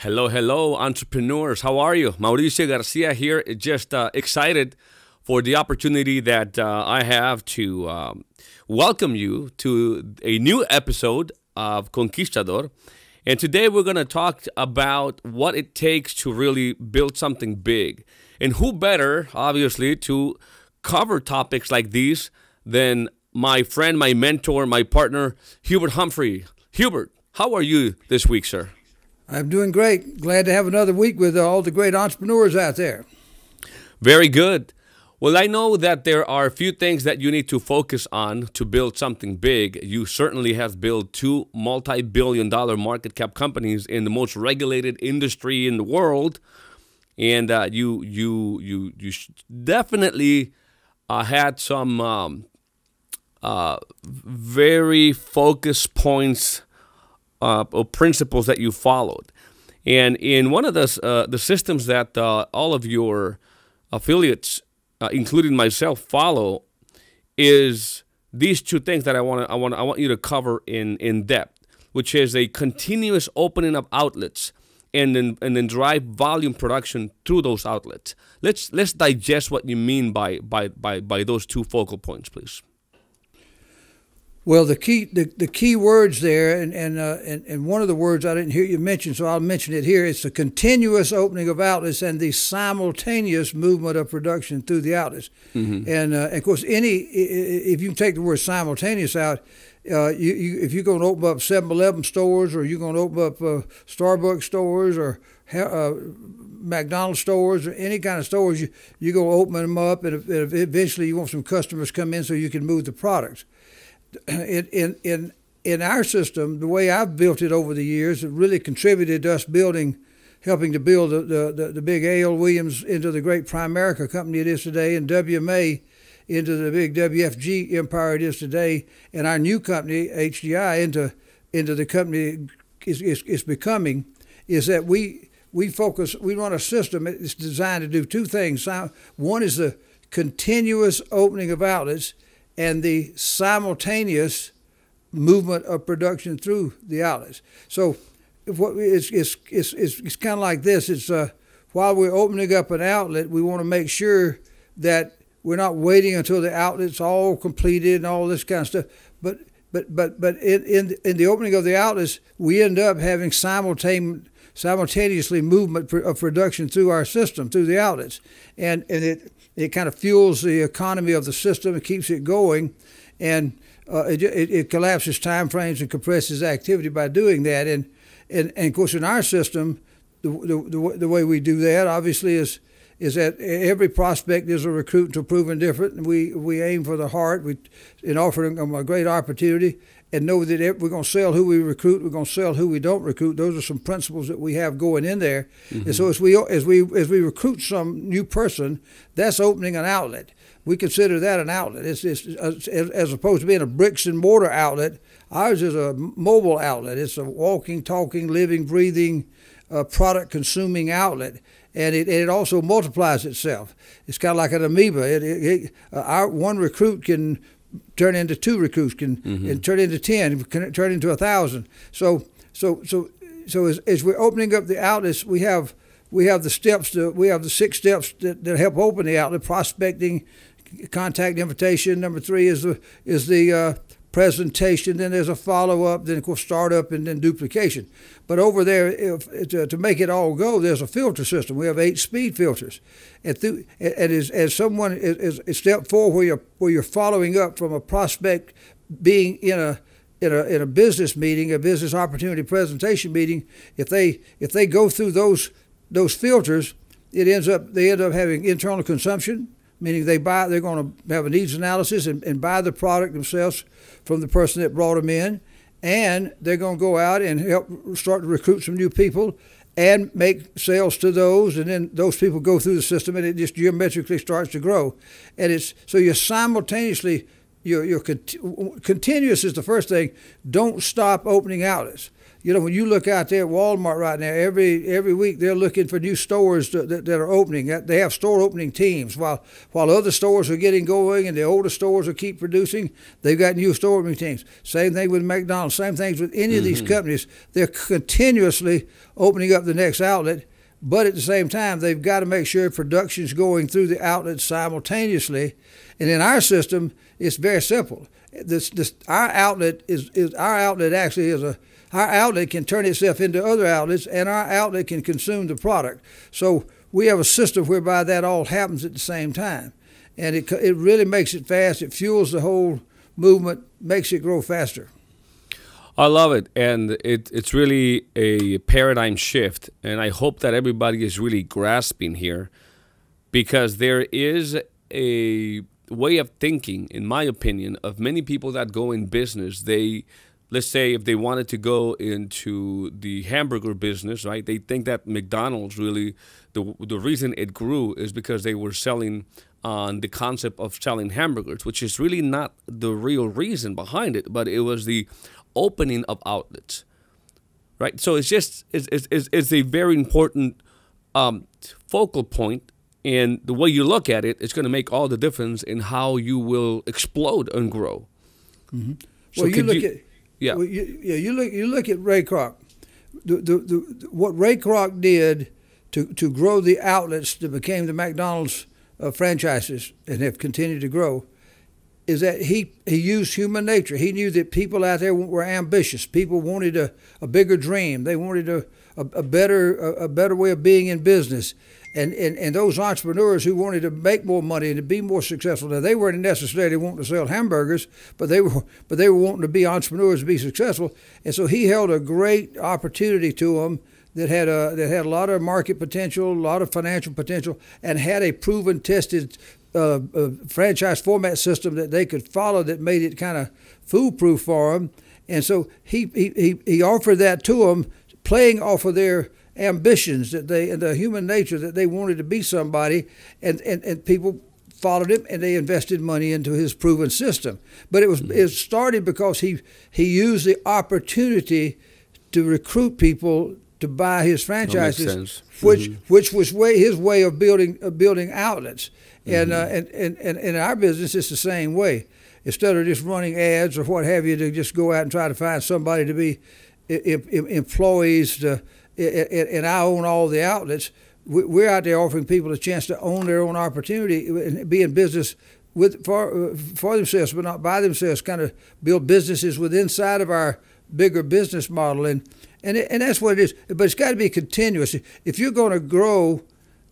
Hello, hello, entrepreneurs. How are you? Mauricio Garcia here. Just excited for the opportunity that I have to welcome you to a new episode of Conquistador. And today we're going to talk about what it takes to really build something big. And who better, obviously, to cover topics like these than my friend, my mentor, my partner, Hubert Humphrey. Hubert, how are you this week, sir? I'm doing great. Glad to have another week with all the great entrepreneurs out there. Very good. Well, I know that there are a few things that you need to focus on to build something big. You certainly have built two multi-billion-dollar market cap companies in the most regulated industry in the world, and you definitely had some very focused points or principles that you followed. And in one of the systems that all of your affiliates, including myself, follow, is these two things that I want you to cover in depth, which is a continuous opening of outlets and then drive volume production through those outlets. Let's digest what you mean by those two focal points, please. Well, the key words there, and one of the words I didn't hear you mention, so I'll mention it here. It's the continuous opening of outlets and the simultaneous movement of production through the outlets. Mm-hmm. And of course, if you take the word simultaneous out, if you're going to open up 7-Eleven stores, or you're going to open up Starbucks stores, or McDonald's stores, or any kind of stores, you're going to open them up, and eventually you want some customers come in so you can move the products. In our system, the way I've built it over the years, it really contributed to us helping to build the big A.L. Williams into the great Primerica company it is today, and WMA into the big WFG empire it is today, and our new company, HDI, into the company it's becoming, is that we run a system that's designed to do two things. One is the continuous opening of outlets and the simultaneous movement of production through the outlets. So it's kind of like this. It's while we're opening up an outlet, we want to make sure that we're not waiting until the outlet's all completed and all this kind of stuff. But in the opening of the outlets, we end up having simultaneously movement of production through our system, through the outlets, and it kind of fuels the economy of the system. It keeps it going, and it collapses time frames and compresses activity by doing that. And of course, in our system, the way we do that obviously is that every prospect is a recruit until proven different, and we aim for the heart. And offer them a great opportunity, and know that we're going to sell who we recruit, we're going to sell who we don't recruit. Those are some principles that we have going in there. Mm-hmm. And so as we recruit some new person, that's opening an outlet. We consider that an outlet. It's as opposed to being a bricks and mortar outlet. Ours is a mobile outlet. It's a walking, talking, living, breathing, product consuming outlet. And it also multiplies itself. It's kind of like an amoeba. Our one recruit can turn into two recruits, and turn into 10, can turn into 1,000. So as we're opening up the outlets, we have the steps. We have the 6 steps that help open the outlet: prospecting, contact, invitation. Number 3 is the presentation. Then there's a follow-up. Then of course startup, and then duplication. But over there, to make it all go, there's a filter system. We have 8 speed filters, and as someone is step 4, where you're following up from a prospect being in a business meeting, a business opportunity presentation meeting. If they go through those filters, they end up having internal consumption, meaning they're going to have a needs analysis and buy the product themselves from the person that brought them in. And they're going to go out and help start to recruit some new people and make sales to those, and then those people go through the system, and it just geometrically starts to grow. And so you're simultaneously, you're continuous is the first thing. Don't stop opening outlets. when you look out there at Walmart right now, every week they're looking for new stores that are opening. They have store opening teams. While other stores are getting going and the older stores will keep producing, they've got new store opening teams. Same thing with McDonald's. Same things with any of these companies. They're continuously opening up the next outlet. But at the same time, they've got to make sure production's going through the outlets simultaneously. And in our system, it's very simple. Our outlet can turn itself into other outlets, and our outlet can consume the product. So we have a system whereby that all happens at the same time, and it really makes it fast. It fuels the whole movement, makes it grow faster. I love it, and it's really a paradigm shift, and I hope that everybody is really grasping here, because there is a way of thinking, in my opinion, of many people that go in business. Let's say if they wanted to go into the hamburger business, right? They think that McDonald's really, the reason it grew is because they were selling on the concept of selling hamburgers, which is really not the real reason behind it, but it was the opening of outlets, right? So it's a very important focal point, and the way you look at it, it's going to make all the difference in how you will explode and grow. Mm-hmm. So well, you look at Ray Kroc. What Ray Kroc did to grow the outlets that became the McDonald's franchises and have continued to grow is that he used human nature. He knew that people out there were ambitious. People wanted a bigger dream. They wanted a better way of being in business. And those entrepreneurs who wanted to make more money and to be more successful, now they weren't necessarily wanting to sell hamburgers, but they were wanting to be entrepreneurs to be successful. And so he held a great opportunity to them that had a lot of market potential, a lot of financial potential, and had a proven, tested franchise format system that they could follow that made it kind of foolproof for them. And so he offered that to them, playing off of their ambitions and the human nature that they wanted to be somebody, and people followed him and they invested money into his proven system. But it started because he used the opportunity to recruit people to buy his franchises, which was his way of building outlets. And in our business, it's the same way. Instead of just running ads or what have you, to just go out and try to find somebody to be employees and I own all the outlets. We're out there offering people a chance to own their own opportunity and be in business for themselves, but not by themselves. Kind of build businesses inside of our bigger business model, and that's what it is. But it's got to be continuous. If you're going to grow,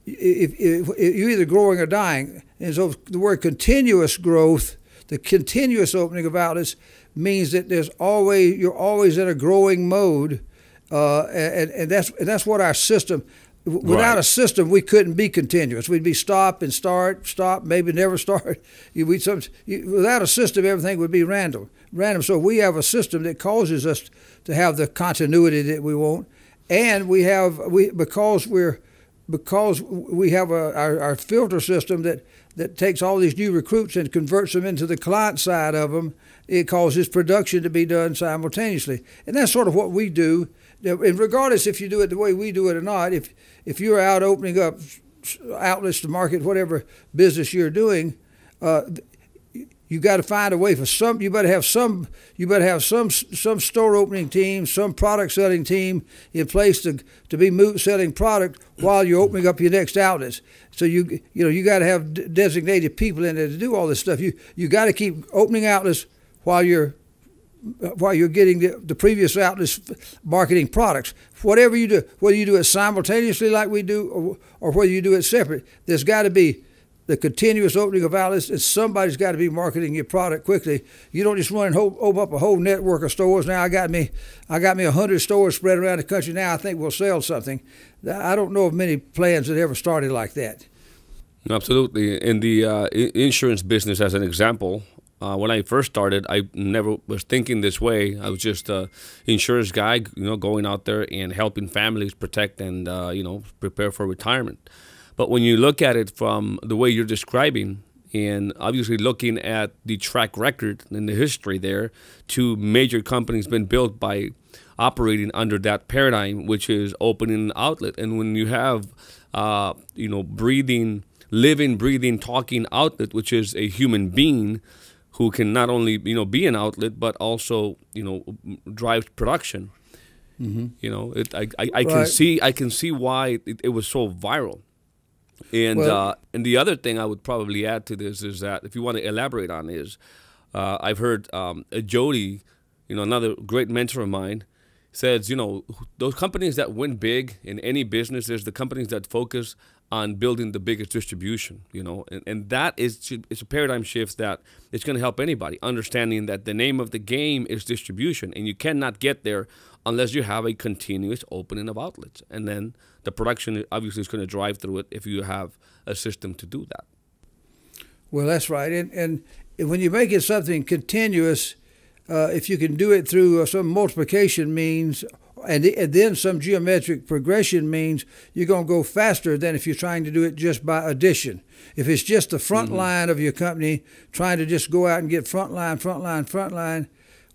if you're either growing or dying, and so the word continuous growth, the continuous opening of outlets, means that you're always in a growing mode, and that's what our system. Without a system, we couldn't be continuous. We'd be stop and start, stop, maybe never start. Without a system, everything would be random. So we have a system that causes us to have the continuity that we want, and because we have our filter system that takes all these new recruits and converts them into the client side of them. It causes production to be done simultaneously, and that's sort of what we do. And regardless if you do it the way we do it or not, if you're out opening up outlets to market whatever business you're doing, you got to find a way for some. You better have some store opening team, some product selling team in place to be selling product while you're opening up your next outlets. So you got to have designated people in there to do all this stuff. You got to keep opening outlets while you're getting the previous outlets marketing products. Whatever you do, whether you do it simultaneously like we do or whether you do it separate, there's got to be the continuous opening of outlets, and somebody's got to be marketing your product quickly. You don't just run and open up a whole network of stores. Now I got me 100 stores spread around the country. Now I think we'll sell something. I don't know of many plans that ever started like that. Absolutely. In the insurance business, as an example, when I first started, I never was thinking this way. I was just an insurance guy, going out there and helping families protect and prepare for retirement. But when you look at it from the way you're describing, and obviously looking at the track record and the history there, 2 major companies been built by operating under that paradigm, which is opening an outlet. And when you have, living, breathing, talking outlet, which is a human being who can not only, be an outlet, but also, drive production. I can see why it was so viral. And and the other thing I would probably add to this is that, if you want to elaborate on, is I've heard Jody, another great mentor of mine, says, those companies that win big in any business is the companies that focus on building the biggest distribution, and that it's a paradigm shift that it's going to help anybody, understanding that the name of the game is distribution, and you cannot get there unless you have a continuous opening of outlets. And then the production obviously is going to drive through it if you have a system to do that. Well, that's right. And when you make it something continuous, if you can do it through some multiplication means, and then some geometric progression means, you're going to go faster than if you're trying to do it just by addition. If it's just the front line of your company trying to just go out and get front line,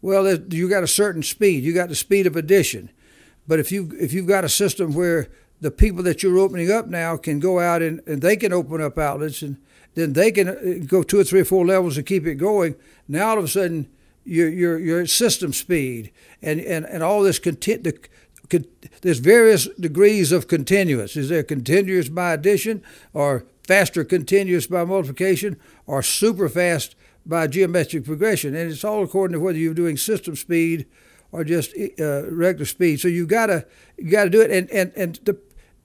well, you got a certain speed. You got the speed of addition. But if you've got a system where the people that you're opening up now can go out and they can open up outlets, and then they can go 2 or 3 or 4 levels and keep it going, now all of a sudden you're at system speed, and all this there's various degrees of continuous. Is there continuous by addition, or faster continuous by multiplication, or super fast by geometric progression? And it's all according to whether you're doing system speed or just regular speed. So you gotta do it,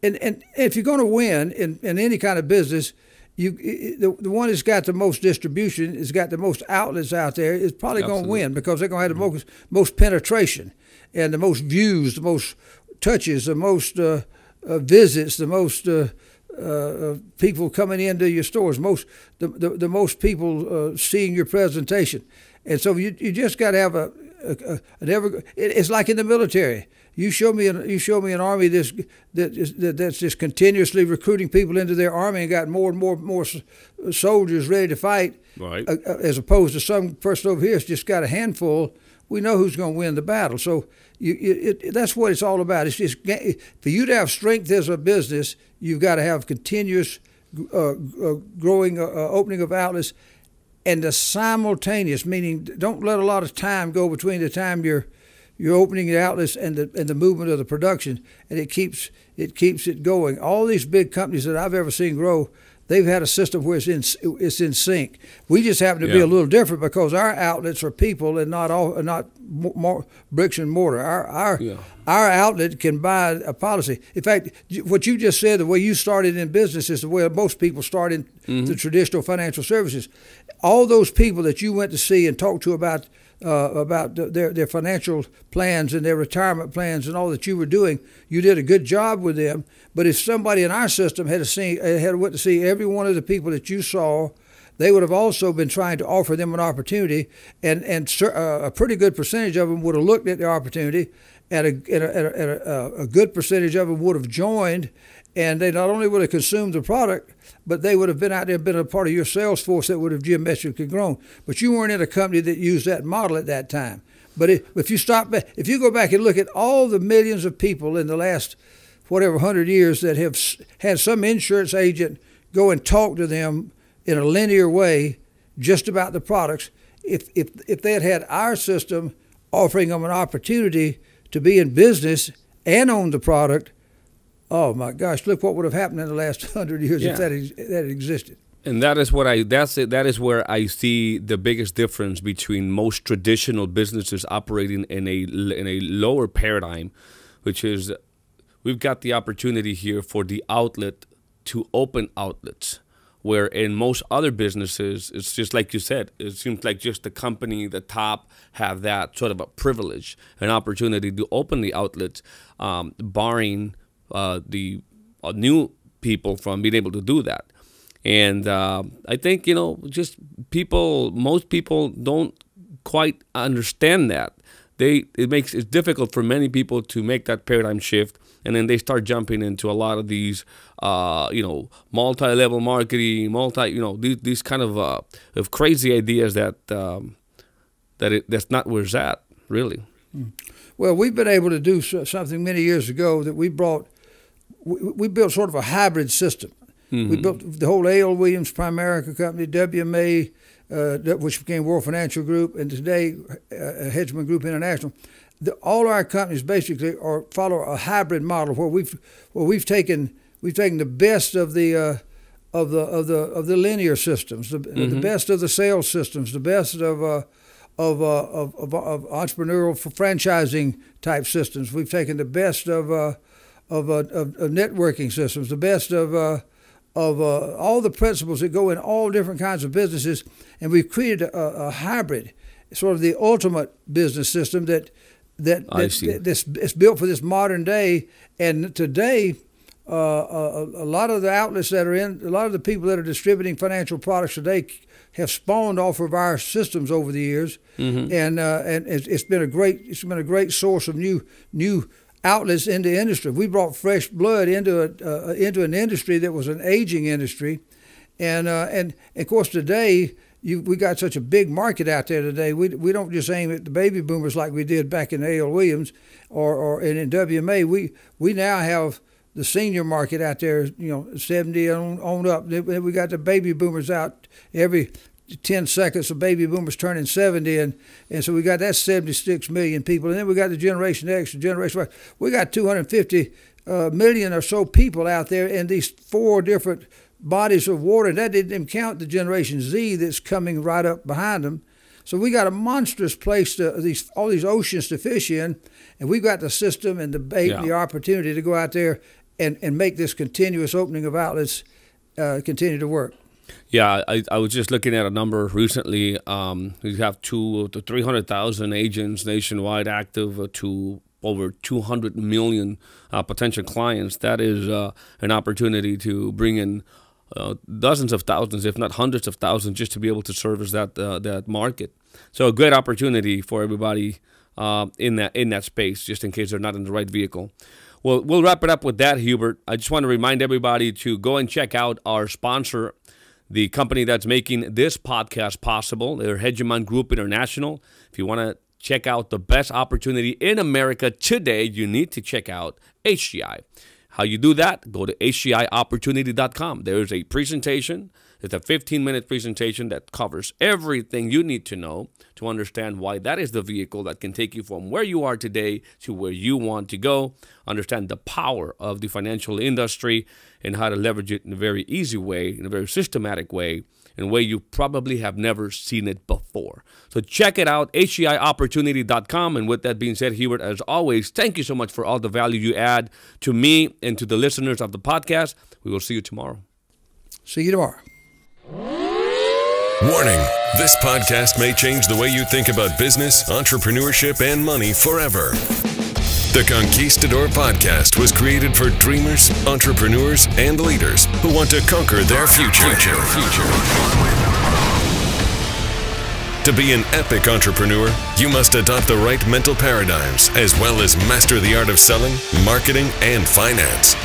and if you're going to win in any kind of business, the one that's got the most distribution, has got the most outlets out there, is probably going to win, because they're going to have the most penetration and the most views, the most touches, the most visits, the most people coming into your stores, the most people seeing your presentation. And so you just got to have it's like in the military. You show me an army that's just continuously recruiting people into their army and got more and more soldiers ready to fight. Right. As opposed to some person over here that's just got a handful. We know who's going to win the battle. So that's what it's all about. It's just, for you to have strength as a business, you've got to have continuous growing opening of outlets, and the simultaneous, meaning don't let a lot of time go between the time you're opening the outlets and the movement of the production, and it keeps it going. All these big companies that I've ever seen grow, they've had a system where it's in sync. We just happen to be a little different because our outlets are people and not more bricks and mortar. Our outlet can buy a policy. In fact, what you just said, the way you started in business is the way most people start in the traditional financial services. All those people that you went to see and talked to about their financial plans and their retirement plans and all that you were doing, you did a good job with them. But if somebody in our system had went to see every one of the people that you saw, they would have also been trying to offer them an opportunity, and a pretty good percentage of them would have looked at the opportunity, and a good percentage of them would have joined, and they not only would have consumed the product, but they would have been out there and been a part of your sales force that would have geometrically grown. But you weren't in a company that used that model at that time. But if you go back and look at all the millions of people in the last, 100 years that have had some insurance agent go and talk to them in a linear way just about the products, if they had our system offering them an opportunity to be in business and own the product, oh my gosh! Look what would have happened in the last 100 years if that existed. And that is that is where I see the biggest difference between most traditional businesses operating in a lower paradigm, which is we've got the opportunity here for the outlet to open outlets, where in most other businesses it's just like you said. It seems like just the company, the top, have that sort of a privilege, an opportunity to open the outlets, barring the new people from being able to do that. And I think, just most people don't quite understand that. It's difficult for many people to make that paradigm shift, and then they start jumping into a lot of these, multi-level marketing, these kind of crazy ideas that's not where it's at, really. Well, we've been able to do something many years ago that we built sort of a hybrid system. Mm-hmm. We built the whole A.L. Williams Primerica Company, WMA, which became World Financial Group, and today Hedgeman Group International. All our companies basically follow a hybrid model where we've taken the best of the linear systems, the best of the sales systems, the best of entrepreneurial franchising type systems. We've taken the best of networking systems, the best of all the principles that go in all different kinds of businesses, and we've created a hybrid, sort of the ultimate business system that's built for this modern day. And today, a lot of the outlets a lot of the people that are distributing financial products today have spawned off of our systems over the years, mm-hmm. and it's been a great source of new outlets into industry. We brought fresh blood into an industry that was an aging industry, and of course today we got such a big market out there today. We don't just aim at the baby boomers like we did back in A.L. Williams or in WMA. We now have the senior market out there, 70 on up. We got the baby boomers out every 10 seconds. The baby boomers turning 70, and so we got that 76 million people, and then we got the Generation X, the Generation Y. We got 250 million or so people out there in these 4 different bodies of water. That didn't even count the Generation Z that's coming right up behind them. So we got a monstrous place all these oceans to fish in, and we've got the system and the bait and the opportunity to go out there and make this continuous opening of outlets continue to work. Yeah, I was just looking at a number recently. We have 200,000 to 300,000 agents nationwide active to over 200 million potential clients. That is an opportunity to bring in dozens of thousands, if not hundreds of thousands, just to be able to service that market. So a great opportunity for everybody in that space, just in case they're not in the right vehicle. Well, we'll wrap it up with that, Hubert. I just want to remind everybody to go and check out our sponsor, the company that's making this podcast possible. They're Hedgeman Group International. If you want to check out the best opportunity in America today, you need to check out HGI. How you do that? Go to hgiopportunity.com. There's a presentation. It's a 15-minute presentation that covers everything you need to know to understand why that is the vehicle that can take you from where you are today to where you want to go. Understand the power of the financial industry and how to leverage it in a very easy way, in a very systematic way, in a way you probably have never seen it before. So check it out, hgiopportunity.com. And with that being said, Hubert, as always, thank you so much for all the value you add to me and to the listeners of the podcast. We will see you tomorrow. See you tomorrow. Warning, this podcast may change the way you think about business, entrepreneurship, and money forever. The Conquistador Podcast was created for dreamers, entrepreneurs, and leaders who want to conquer their future. To be an epic entrepreneur, you must adopt the right mental paradigms as well as master the art of selling, marketing, and finance.